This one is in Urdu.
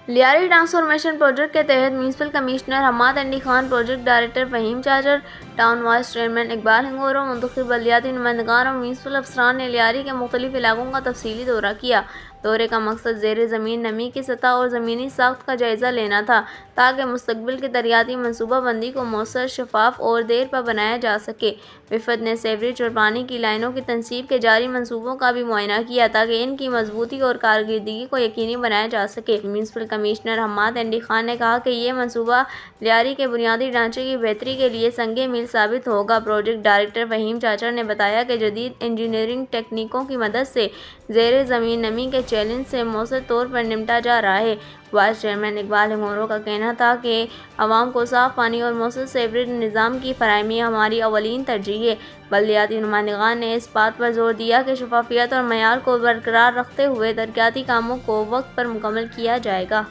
لیاری ٹرانسفارمیشن پروجیکٹ کے تحت municipal commissioner Hammad Ali Khan, project director Faheem Chachar, town vice chairman Iqbal Hingoro, منتخب بلدیاتی نمائندگان اور میونسپل افسران نے لیاری کے مختلف علاقوں کا تفصیلی دورہ کیا۔ دورے کا مقصد زیر زمین نمی کی سطح اور زمینی ساخت کا جائزہ لینا تھا تاکہ مستقبل کی ترقیاتی منصوبہ بندی کو مؤثر، شفاف اور دیر پا بنایا جا سکے۔ وفد نے سیوریج اور پانی کی لائنوں کی تنصیب کے جاری منصوبوں کا بھی معائنہ کیا تاکہ ان کی مضبوطی اور کارکردگی کو یقینی بنایا جا سکے۔ میونسپل کمشنر حماد علی خان نے کہا کہ یہ منصوبہ لیاری کے بنیادی ڈھانچے کی بہتری کے لیے سنگ میل ثابت ہوگا۔ پروجیکٹ ڈائریکٹر فہیم چاچر نے بتایا کہ جدید انجینئرنگ تکنیکوں کی مدد سے زیر زمین نمی کے چیلنج سے مؤثر طور پر نمٹا جا رہا ہے۔ وائس چیئرمین اقبال ہنگورو کا کہنا تھا کہ عوام کو صاف پانی اور مؤثر سیوریج نظام کی فراہمی ہماری اولین ترجیح ہے۔ بلدیاتی نمائندگان نے اس بات پر زور دیا کہ شفافیت اور معیار کو برقرار رکھتے ہوئے ترقیاتی کاموں کو وقت پر مکمل کیا جائے گا۔